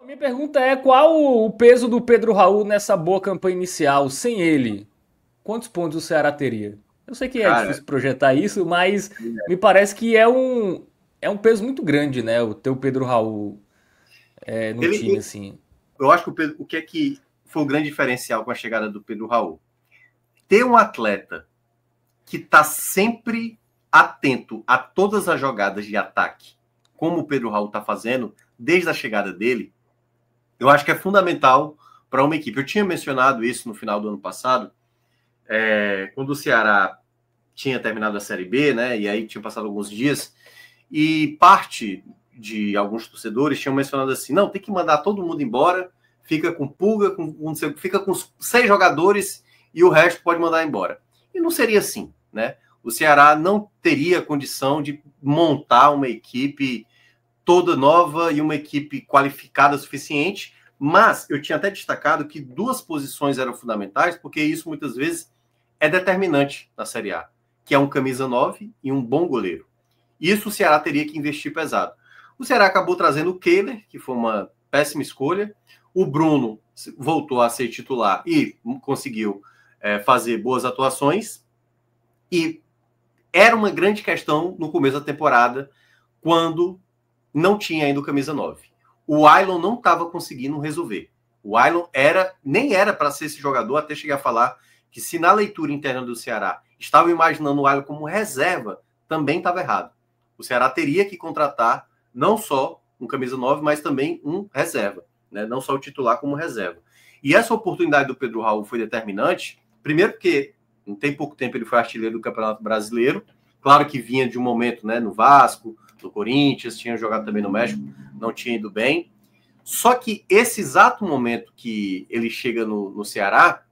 Minha pergunta é qual o peso do Pedro Raul nessa boa campanha inicial? Sem ele, quantos pontos o Ceará teria? Eu sei que é Cara, difícil projetar isso, mas me parece que é um peso muito grande, né? O teu Pedro Raul no time, ele, assim. eu acho que o que é que foi o grande diferencial com a chegada do Pedro Raul? Ter um atleta que está sempre atento a todas as jogadas de ataque, como o Pedro Raul está fazendo desde a chegada dele, eu acho que é fundamental para uma equipe. Eu tinha mencionado isso no final do ano passado, quando o Ceará tinha terminado a Série B, né? E aí tinha passado alguns dias, e parte de alguns torcedores tinham mencionado assim: não, tem que mandar todo mundo embora, fica com pulga, fica com 6 jogadores e o resto pode mandar embora. E não seria assim, né? O Ceará não teria condição de montar uma equipe toda nova e uma equipe qualificada o suficiente, mas eu tinha até destacado que 2 posições eram fundamentais, porque isso muitas vezes é determinante na Série A, que é um camisa 9 e um bom goleiro. Isso o Ceará teria que investir pesado. O Ceará acabou trazendo o Kehler, que foi uma péssima escolha. O Bruno voltou a ser titular e conseguiu fazer boas atuações. E era uma grande questão no começo da temporada, quando não tinha ainda o camisa 9. O Ailon não estava conseguindo resolver. O Ailon nem era para ser esse jogador, até cheguei a falar que se na leitura interna do Ceará estava imaginando o Ailon como reserva, também estava errado. O Ceará teria que contratar não só um camisa 9, mas também um reserva, né? Não só o titular como reserva. E essa oportunidade do Pedro Raul foi determinante, primeiro porque não tem pouco tempo ele foi artilheiro do Campeonato Brasileiro, claro que vinha de um momento, né, no Vasco, no Corinthians, tinha jogado também no México, não tinha ido bem. Só que esse exato momento que ele chega no Ceará,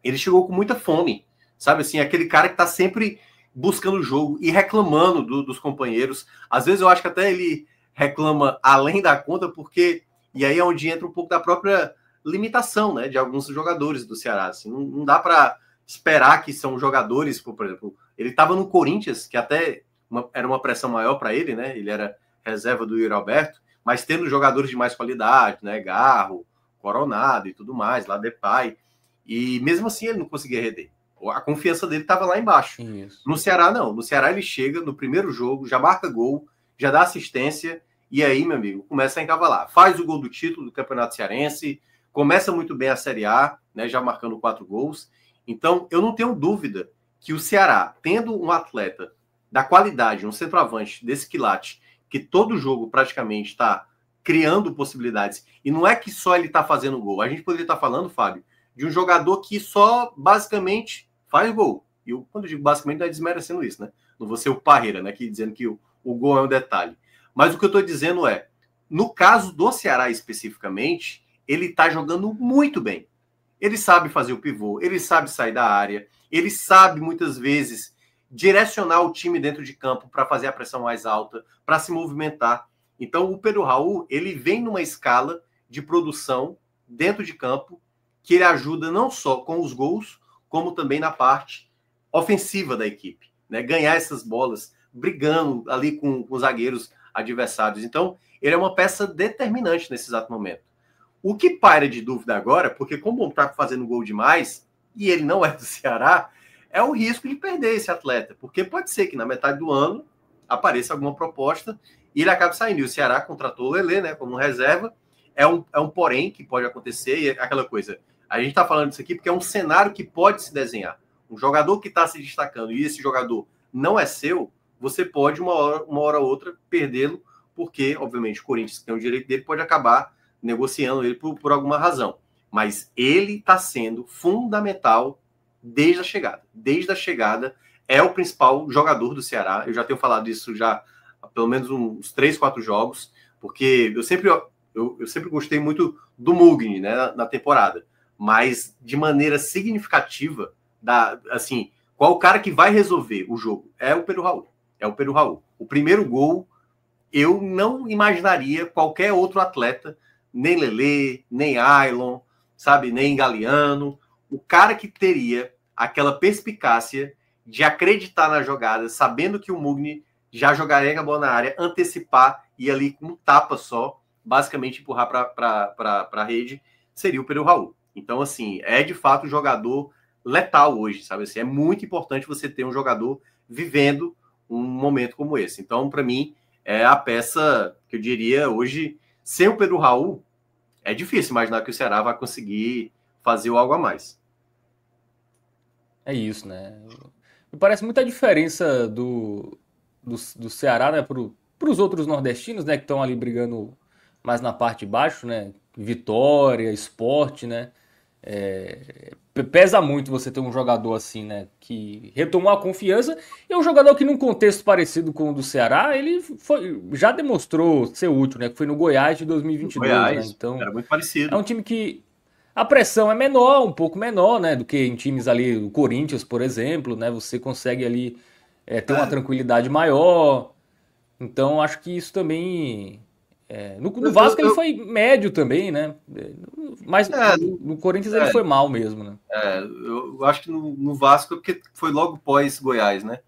ele chegou com muita fome, sabe assim, aquele cara que tá sempre buscando o jogo e reclamando dos companheiros. Às vezes eu acho que até ele reclama além da conta, porque e aí é onde entra um pouco da própria limitação, né, de alguns jogadores do Ceará. Assim, não dá para esperar que são jogadores, por exemplo, ele estava no Corinthians, que até era uma pressão maior para ele, né? Ele era reserva do Yuri Alberto, mas tendo jogadores de mais qualidade, né? Garro, Coronado e tudo mais, lá Depay. E mesmo assim ele não conseguia render. A confiança dele estava lá embaixo. Isso. No Ceará, não. No Ceará ele chega no primeiro jogo, já marca gol, já dá assistência, e aí, meu amigo, começa a encavalar. Faz o gol do título do Campeonato Cearense, começa muito bem a Série A, né, já marcando 4 gols. Então, eu não tenho dúvida que o Ceará, tendo um atleta da qualidade, um centroavante desse quilate, que todo jogo praticamente está criando possibilidades, e não é que só ele está fazendo gol. A gente poderia estar falando, Fábio, de um jogador que só basicamente faz gol. E eu, quando eu digo basicamente, não é desmerecendo isso, né? Não vou ser o Parreira, né? Que dizendo que o gol é um detalhe. Mas o que eu estou dizendo é, no caso do Ceará especificamente, ele está jogando muito bem. Ele sabe fazer o pivô, ele sabe sair da área, ele sabe muitas vezes direcionar o time dentro de campo para fazer a pressão mais alta, para se movimentar. Então o Pedro Raul, ele vem numa escala de produção dentro de campo que ele ajuda não só com os gols, como também na parte ofensiva da equipe, né? Ganhar essas bolas, brigando ali com os zagueiros adversários. Então, ele é uma peça determinante nesse exato momento. O que paira de dúvida agora, porque como está fazendo gol demais, e ele não é do Ceará, é o risco de perder esse atleta, porque pode ser que na metade do ano apareça alguma proposta e ele acabe saindo. E o Ceará contratou o Lelê, né, como reserva. É um porém que pode acontecer, e é aquela coisa. A gente está falando disso aqui porque é um cenário que pode se desenhar. Um jogador que está se destacando e esse jogador não é seu, você pode, uma hora ou outra, perdê-lo, porque, obviamente, o Corinthians, que tem o direito dele, pode acabar negociando ele por alguma razão. Mas ele está sendo fundamental desde a chegada. Desde a chegada, é o principal jogador do Ceará. Eu já tenho falado isso já há pelo menos uns 3, 4 jogos, porque eu sempre gostei muito do Mugni, né, na temporada. Mas de maneira significativa, assim, qual o cara que vai resolver o jogo? É o Pedro Raul. É o Pedro Raul. O primeiro gol, eu não imaginaria qualquer outro atleta, nem Lelê, nem Ailon, sabe, nem Galeano, o cara que teria aquela perspicácia de acreditar na jogada, sabendo que o Mugni já jogaria a bola na área, antecipar e ali com um tapa só basicamente empurrar para a rede, seria o Pedro Raul. Então, assim, é de fato um jogador letal hoje, sabe? Assim, é muito importante você ter um jogador vivendo um momento como esse. Então, para mim, é a peça que eu diria hoje, sem o Pedro Raul, é difícil imaginar que o Ceará vai conseguir fazer algo a mais. É isso, né? Me parece muita diferença do Ceará, né, para os outros nordestinos, né, que estão ali brigando mais na parte de baixo, né? Vitória, Sport, né? Pesa muito você ter um jogador assim, né? Que retomou a confiança. E é um jogador que, num contexto parecido com o do Ceará, ele já demonstrou ser útil, né? Que foi no Goiás de No 2022, né? Goiás, Então, era muito é parecido. um time que a pressão é menor, um pouco menor, né? Do que em times ali, o Corinthians, por exemplo, né? Você consegue ali ter uma É, tranquilidade maior. Então, acho que isso também. No eu, Vasco ele eu, foi médio também, né? Mas é, no Corinthians ele é, foi mal mesmo, né? eu acho que no Vasco, porque foi logo pós Goiás, né?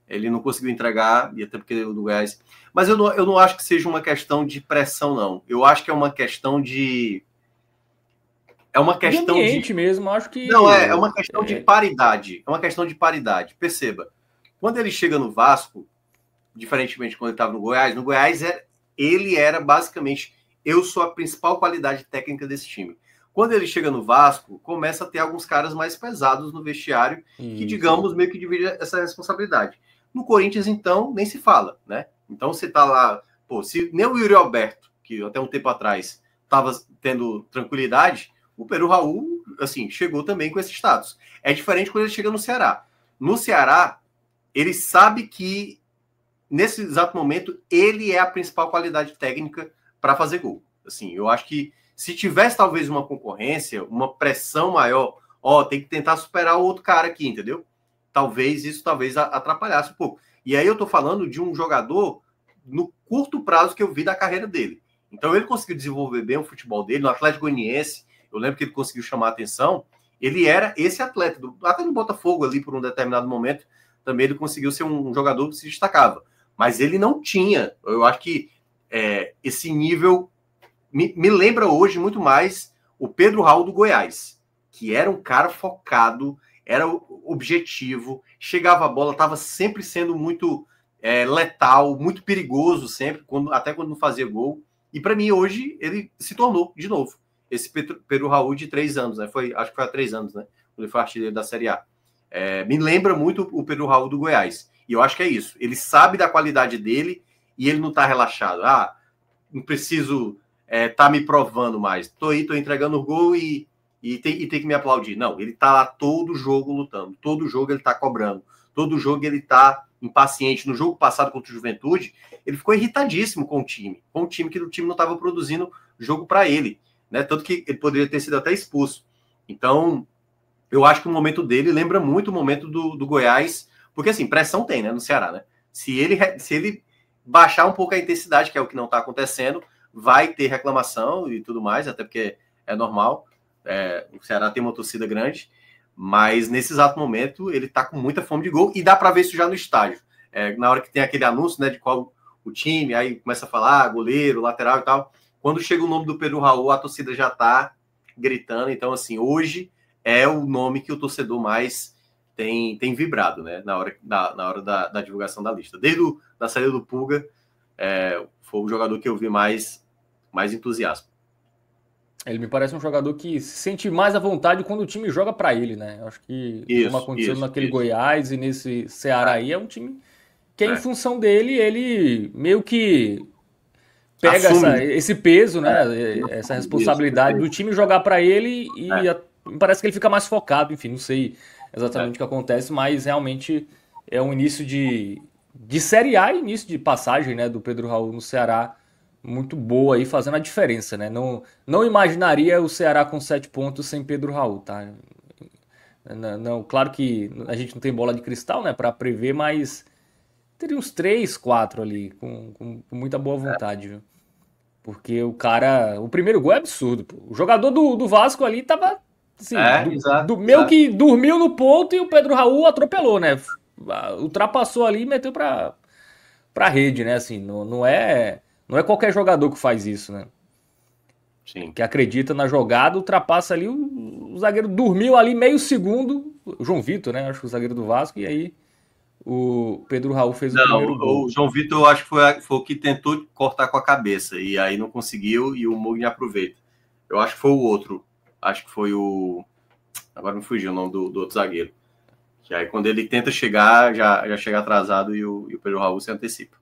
Ele não conseguiu entregar, e até porque o do Goiás. Mas eu não acho que seja uma questão de pressão, não. Eu acho que é uma questão de. É uma De questão de. ambiente mesmo, acho Não, é que. uma questão de paridade. É uma questão de paridade. Perceba. Quando ele chega no Vasco, diferentemente de quando ele estava no Goiás ele era basicamente. Eu sou a principal qualidade técnica desse time. Quando ele chega no Vasco, começa a ter alguns caras mais pesados no vestiário que, Isso. digamos, meio que divide essa responsabilidade. No Corinthians, então, nem se fala, né? Então você tá lá, pô, se nem o Yuri Alberto, que até um tempo atrás estava tendo tranquilidade, o Pedro Raul, assim, chegou também com esse status. É diferente quando ele chega no Ceará. No Ceará, ele sabe que nesse exato momento ele é a principal qualidade técnica para fazer gol. Assim, eu acho que se tivesse talvez uma concorrência, uma pressão maior, tem que tentar superar o outro cara aqui, entendeu? Talvez isso atrapalhasse um pouco. E aí eu tô falando de um jogador no curto prazo que eu vi da carreira dele. Então ele conseguiu desenvolver bem o futebol dele no Atlético Goianiense. Eu lembro que ele conseguiu chamar a atenção. Ele era esse atleta, até no Botafogo ali por um determinado momento, também ele conseguiu ser um jogador que se destacava. Mas ele não tinha. Eu acho que esse nível me lembra hoje muito mais o Pedro Raul do Goiás, que era um cara focado, era objetivo, chegava a bola, estava sempre sendo muito letal, muito perigoso sempre, até quando não fazia gol. E para mim hoje ele se tornou de novo esse Pedro Raul de 3 anos, né? Acho que foi há 3 anos, né? Quando ele foi artilheiro da Série A. Me lembra muito o Pedro Raul do Goiás. E eu acho que é isso. Ele sabe da qualidade dele e ele não está relaxado. Não preciso tá me provando mais. Tô entregando o gol e tem que me aplaudir. Não, ele tá lá todo jogo lutando. Todo jogo ele tá cobrando. Todo jogo ele tá impaciente. No jogo passado contra o Juventude, ele ficou irritadíssimo com o time. Com o time que o time não estava produzindo jogo para ele. Né? Tanto que ele poderia ter sido até expulso. Então, eu acho que o momento dele lembra muito o momento do Goiás, porque assim, pressão tem, né, no Ceará, né? Se ele baixar um pouco a intensidade, que é o que não está acontecendo, vai ter reclamação e tudo mais, até porque é normal. O Ceará tem uma torcida grande, mas nesse exato momento ele está com muita fome de gol e dá para ver isso já no estádio. Na hora que tem aquele anúncio, né, de qual o time, aí começa a falar goleiro, lateral e tal. Quando chega o nome do Pedro Raul, a torcida já está gritando. Então, assim, hoje é o nome que o torcedor mais tem vibrado, né? Na hora da divulgação da lista. Desde a saída do Pulga, foi o jogador que eu vi mais entusiasmo. Ele me parece um jogador que se sente mais à vontade quando o time joga pra ele, né? Eu acho que, como aconteceu naquele Isso. Goiás e nesse Ceará aí, é um time que é em função dele, ele meio que pega Assume. esse peso, né? Essa Isso, responsabilidade do perfeito. time jogar pra ele e É, parece que ele fica mais focado, enfim, não sei é. exatamente o que acontece, mas realmente é um início de Série A e início de passagem, né, do Pedro Raul no Ceará muito boa aí, fazendo a diferença, né? Não imaginaria o Ceará com 7 pontos sem Pedro Raul, tá? Não, claro que a gente não tem bola de cristal, né, para prever, mas teria uns 3, 4 ali, com muita boa vontade, viu? Porque o cara. O primeiro gol é absurdo, pô. O jogador do Vasco ali tava. Assim, Exato, meio exato. que dormiu no ponto e o Pedro Raul atropelou, né? Ultrapassou ali e meteu pra rede, né? Assim, não é qualquer jogador que faz isso, né? Sim. que acredita na jogada, ultrapassa ali, o zagueiro dormiu ali meio segundo, o João Vitor, né? Acho que o zagueiro do Vasco, e aí o Pedro Raul fez o Não, primeiro gol. o João Vitor, eu acho que foi o que tentou cortar com a cabeça, e aí não conseguiu, e o Mugni aproveita. Eu acho que foi o outro. Acho que foi o. Agora me fugiu o nome do outro zagueiro. Que aí quando ele tenta chegar, já chega atrasado e o Pedro Raul se antecipa.